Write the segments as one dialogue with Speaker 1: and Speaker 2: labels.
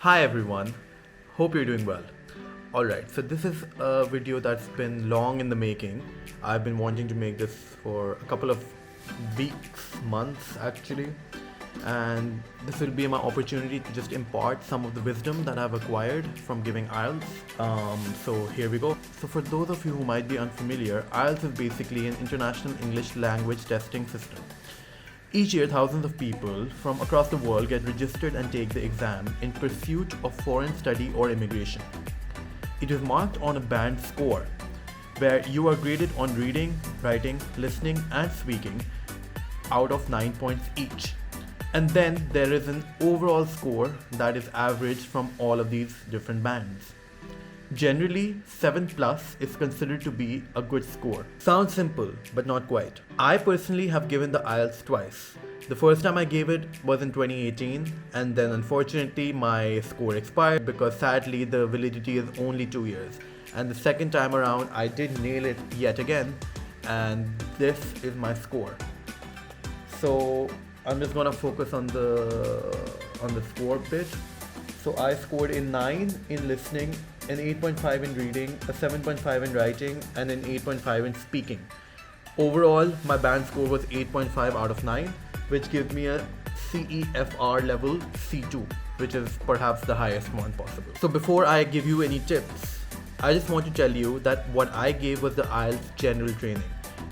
Speaker 1: Hi everyone, hope you're doing well. Alright, so this is a video that's been long in the making. I've been wanting to make this for a couple of weeks, months actually, and this will be my opportunity to just impart some of the wisdom that I've acquired from giving Ielts. So here we go. So for those of you who might be unfamiliar, Ielts is basically an international English language testing system. Each year, thousands of people from across the world get registered and take the exam in pursuit of foreign study or immigration. It is marked on a band score, where you are graded on reading, writing, listening, and speaking out of 9 points each. And then there is an overall score that is averaged from all of these different bands. Generally, 7 plus is considered to be a good score. Sounds simple, but not quite. I personally have given the IELTS twice. The first time I gave it was in 2018, and then unfortunately my score expired because sadly the validity is only 2 years. And the second time around I did nail it yet again, and this is my score. So I'm just gonna focus on the score bit. So I scored in 9 in listening, an 8.5 in reading, a 7.5 in writing, and an 8.5 in speaking. Overall, my band score was 8.5 out of 9, which gives me a CEFR level C2, which is perhaps the highest one possible. So before I give you any tips, I just want to tell you that what I gave was the IELTS general training.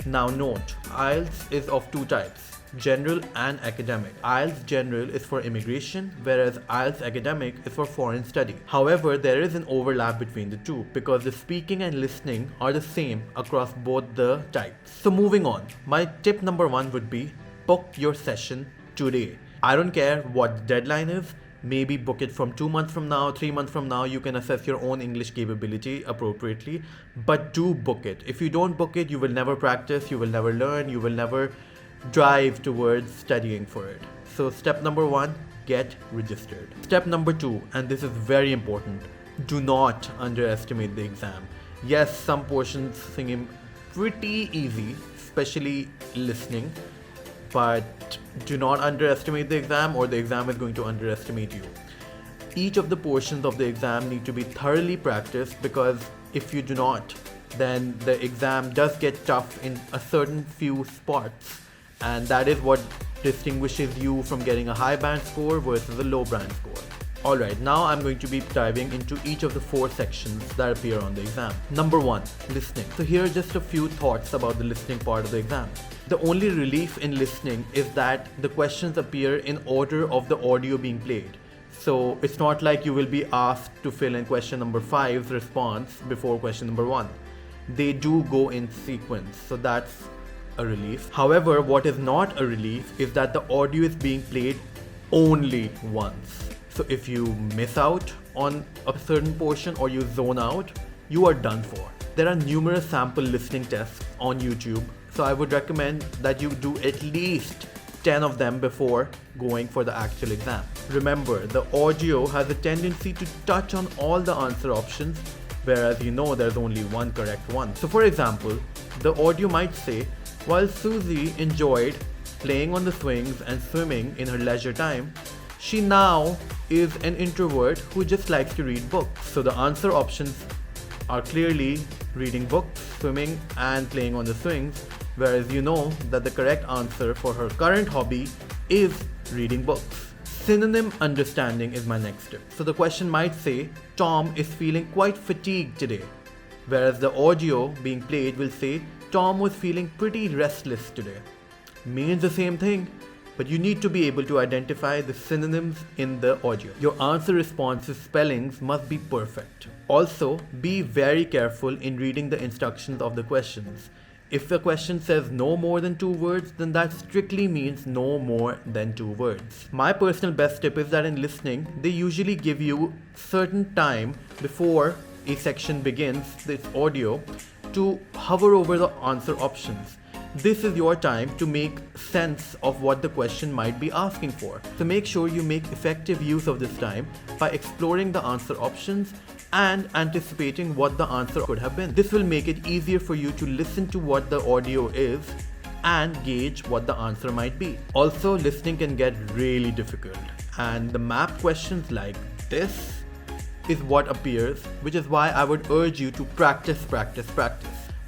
Speaker 1: Now note, IELTS is of two types: general and academic. IELTS general is for immigration, whereas IELTS academic is for foreign study. However, there is an overlap between the two because the speaking and listening are the same across both the types. So moving on, my tip number 1 would be book your session today. I don't care what the deadline is. Maybe book it from 2 months from now, 3 months from now. You can assess your own English capability appropriately, but do book it. If you don't book it, you will never practice, you will never learn, you will never drive towards studying for it. So step number 1, get registered. Step number 2, and this is very important, do not underestimate the exam. Yes, some portions seem pretty easy, especially listening, but do not underestimate the exam or the exam is going to underestimate you. Each of the portions of the exam need to be thoroughly practiced, because if you do not, then the exam does get tough in a certain few spots. And that is what distinguishes you from getting a high band score versus a low band score. Alright, now I'm going to be diving into each of the 4 sections that appear on the exam. Number 1, listening. So here are just a few thoughts about the listening part of the exam. The only relief in listening is that the questions appear in order of the audio being played. So it's not like you will be asked to fill in question number 5's response before question number 1. They do go in sequence, so that's a relief. However, what is not a relief is that the audio is being played only once. So if you miss out on a certain portion or you zone out, you are done for. There are numerous sample listening tests on YouTube, so I would recommend that you do at least 10 of them before going for the actual exam. Remember, the audio has a tendency to touch on all the answer options, whereas there's only one correct one. So for example, the audio might say, while Susie enjoyed playing on the swings and swimming in her leisure time, she now is an introvert who just likes to read books. So the answer options are clearly reading books, swimming, and playing on the swings, whereas you know that the correct answer for her current hobby is reading books. Synonym understanding is my next tip. So the question might say, Tom is feeling quite fatigued today, whereas the audio being played will say, Tom was feeling pretty restless today. Means the same thing, but you need to be able to identify the synonyms in the audio. Your answer responses spellings must be perfect. Also, be very careful in reading the instructions of the questions. If the question says no more than 2 words, then that strictly means no more than 2 words. My personal best tip is that in listening, they usually give you certain time before a section begins, this audio, to hover over the answer options. This is your time to make sense of what the question might be asking for. So make sure you make effective use of this time by exploring the answer options and anticipating what the answer could have been. This will make it easier for you to listen to what the audio is and gauge what the answer might be. Also, listening can get really difficult, and the map questions like this is what appears, which is why I would urge you to practice.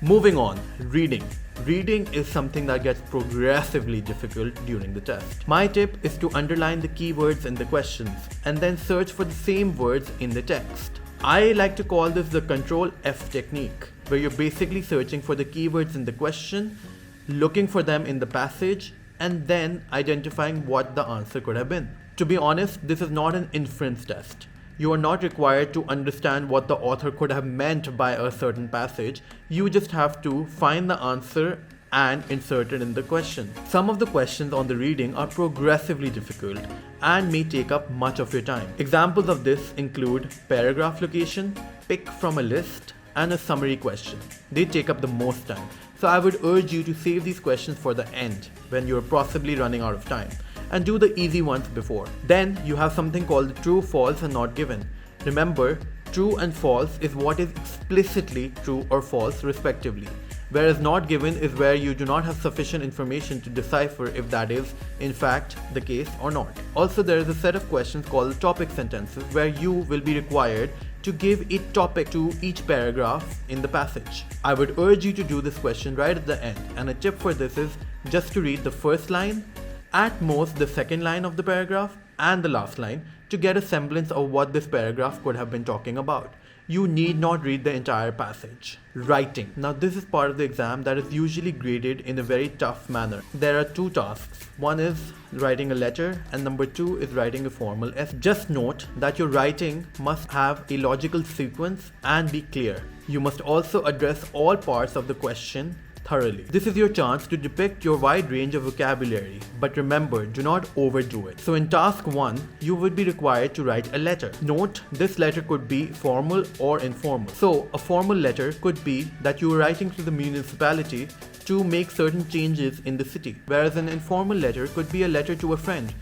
Speaker 1: Moving on, reading. Reading is something that gets progressively difficult during the test. My tip is to underline the keywords in the questions and then search for the same words in the text. I like to call this the Control F technique, where you're basically searching for the keywords in the question, looking for them in the passage, and then identifying what the answer could have been. To be honest, this is not an inference test. You are not required to understand what the author could have meant by a certain passage. You just have to find the answer and insert it in the question. Some of the questions on the reading are progressively difficult and may take up much of your time. Examples of this include paragraph location, pick from a list, and a summary question. They take up the most time. So I would urge you to save these questions for the end when you're possibly running out of time, and do the easy ones before. Then you have something called true, false, and not given. Remember, true and false is what is explicitly true or false respectively, whereas not given is where you do not have sufficient information to decipher if that is in fact the case or not. Also, there is a set of questions called topic sentences where you will be required to give a topic to each paragraph in the passage. I would urge you to do this question right at the end, and a tip for this is just to read the first line, at most the second line of the paragraph, and the last line to get a semblance of what this paragraph could have been talking about. You need not read the entire passage. Writing. Now this is part of the exam that is usually graded in a very tough manner. There are two tasks. One is writing a letter and number two is writing a formal essay. Just note that your writing must have a logical sequence and be clear. You must also address all parts of the question thoroughly. This is your chance to depict your wide range of vocabulary, but remember, do not overdo it. So in task 1, you would be required to write a letter. Note, this letter could be formal or informal. So a formal letter could be that you are writing to the municipality to make certain changes in the city, whereas an informal letter could be a letter to a friend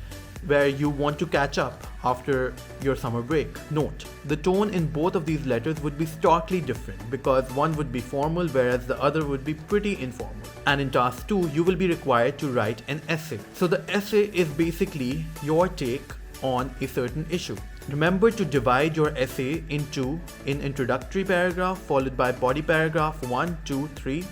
Speaker 1: where you want to catch up after your summer break. Note, the tone in both of these letters would be starkly different because one would be formal whereas the other would be pretty informal. And in task 2, you will be required to write an essay. So the essay is basically your take on a certain issue. Remember to divide your essay into an introductory paragraph followed by body paragraph 1, 2, 3,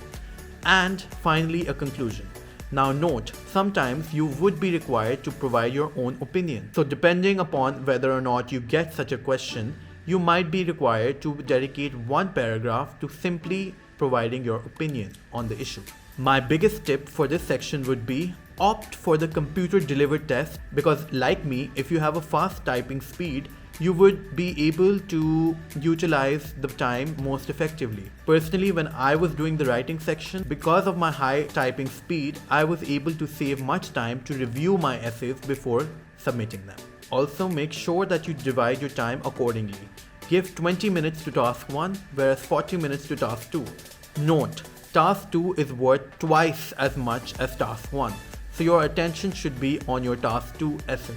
Speaker 1: and finally a conclusion. Now note, sometimes you would be required to provide your own opinion. So depending upon whether or not you get such a question, you might be required to dedicate one paragraph to simply providing your opinion on the issue. My biggest tip for this section would be opt for the computer delivered test because like me, if you have a fast typing speed, you would be able to utilize the time most effectively. Personally, when I was doing the writing section, because of my high typing speed, I was able to save much time to review my essays before submitting them. Also, make sure that you divide your time accordingly. Give 20 minutes to task 1, whereas 40 minutes to task 2. Note, task 2 is worth twice as much as task 1, so your attention should be on your task 2 essay.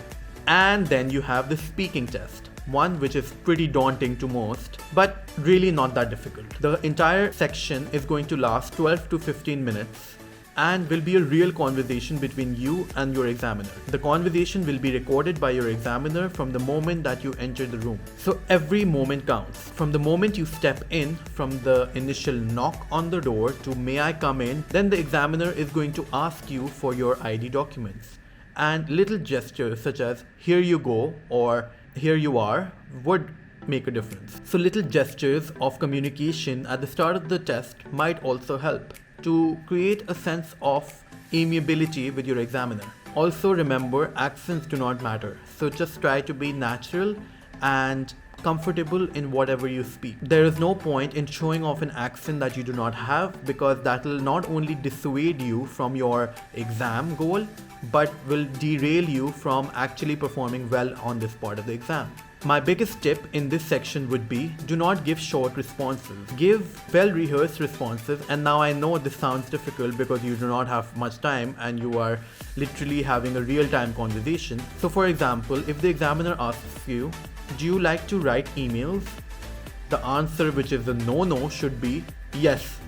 Speaker 1: And then you have the speaking test, one which is pretty daunting to most, but really not that difficult. The entire section is going to last 12 to 15 minutes and will be a real conversation between you and your examiner. The conversation will be recorded by your examiner from the moment that you enter the room. So every moment counts. From the moment you step in, from the initial knock on the door to may I come in, then the examiner is going to ask you for your ID documents. And little gestures such as here you go or here you are would make a difference. So little gestures of communication at the start of the test might also help to create a sense of amiability with your examiner. Also remember, accents do not matter. So just try to be natural and comfortable in whatever you speak. There is no point in showing off an accent that you do not have because that will not only dissuade you from your exam goal, but will derail you from actually performing well on this part of the exam. My biggest tip in this section would be do not give short responses. Give well-rehearsed responses, and now I know this sounds difficult because you do not have much time and you are literally having a real-time conversation. So for example, if the examiner asks you, do you like to write emails? The answer, which is a no-no, should be yes.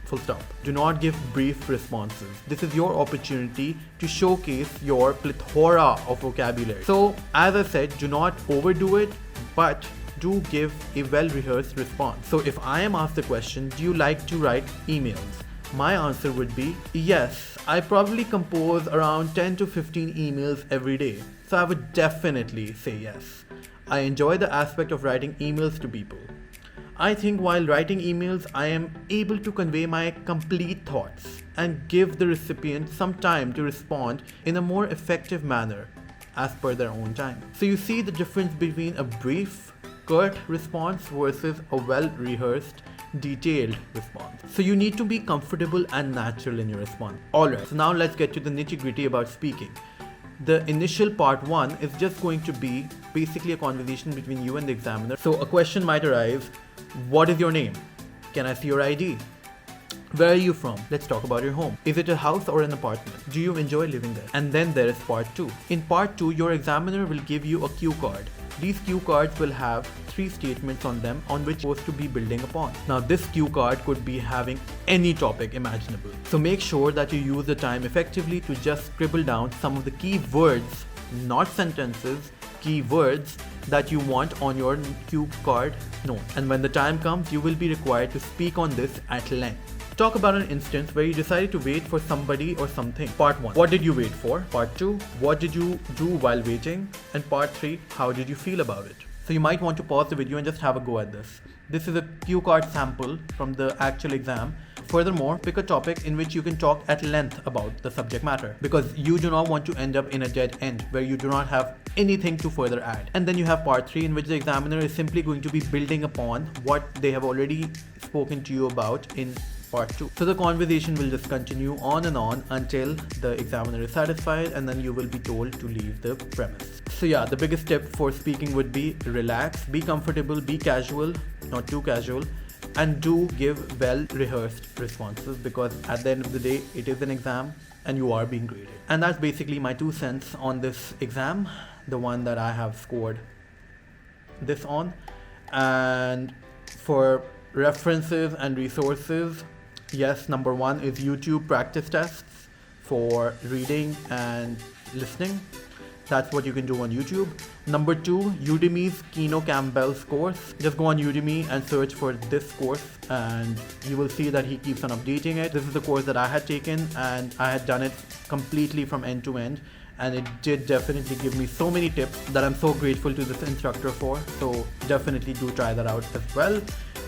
Speaker 1: Full stop. Do not give brief responses. This is your opportunity to showcase your plethora of vocabulary. So, as I said, do not overdo it, but do give a well-rehearsed response. So if I am asked the question, do you like to write emails? My answer would be yes. I probably compose around 10 to 15 emails every day. So I would definitely say yes. I enjoy the aspect of writing emails to people. I think while writing emails, I am able to convey my complete thoughts and give the recipient some time to respond in a more effective manner as per their own time. So you see the difference between a brief, curt response versus a well-rehearsed, detailed response. So you need to be comfortable and natural in your response. Alright, so now let's get to the nitty-gritty about speaking. The initial part 1 is just going to be basically a conversation between you and the examiner. So a question might arise, what is your name? Can I see your ID? Where are you from? Let's talk about your home. Is it a house or an apartment? Do you enjoy living there? And then there is part 2. In part 2, your examiner will give you a cue card. These cue cards will have 3 statements on them on which you're supposed to be building upon. Now this cue card could be having any topic imaginable. So make sure that you use the time effectively to just scribble down some of the key words, not sentences, key words that you want on your cue card note. And when the time comes, you will be required to speak on this at length. Talk about an instance where you decided to wait for somebody or something. Part 1. What did you wait for? Part 2. What did you do while waiting? And part 3. How did you feel about it? So you might want to pause the video and just have a go at this. This is a cue card sample from the actual exam. Furthermore, pick a topic in which you can talk at length about the subject matter, because you do not want to end up in a dead end where you do not have anything to further add. And then you have part 3 in which the examiner is simply going to be building upon what they have already spoken to you about in part 2. So the conversation will just continue on and on until the examiner is satisfied, and then you will be told to leave the premise. So yeah, the biggest tip for speaking would be relax, be comfortable, be casual, not too casual, and do give well-rehearsed responses, because at the end of the day, it is an exam and you are being graded. And that's basically my 2 cents on this exam, the one that I have scored this on. And for references and resources, yes, number 1 is YouTube practice tests for reading and listening. That's what you can do on YouTube. Number 2, Udemy's Kino Campbell's course. Just go on Udemy and search for this course and you will see that he keeps on updating it. This is the course that I had taken and I had done it completely from end to end. And it did definitely give me so many tips that I'm so grateful to this instructor for. So definitely do try that out as well.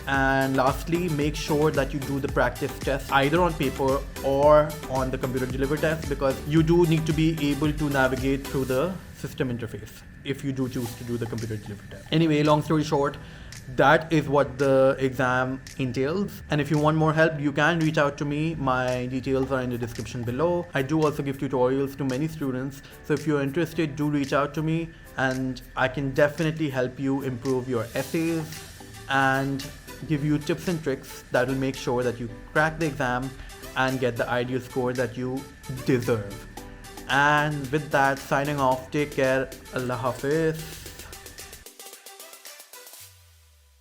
Speaker 1: And lastly, make sure that you do the practice test either on paper or on the computer delivered test, because you do need to be able to navigate through the system interface if you do choose to do the computer delivered test. Anyway, long story short, that is what the exam entails. And if you want more help, you can reach out to me. My details are in the description below. I do also give tutorials to many students. So if you're interested, do reach out to me and I can definitely help you improve your essays and give you tips and tricks that will make sure that you crack the exam and get the ideal score that you deserve. And with that, signing off, take care, Allah Hafiz.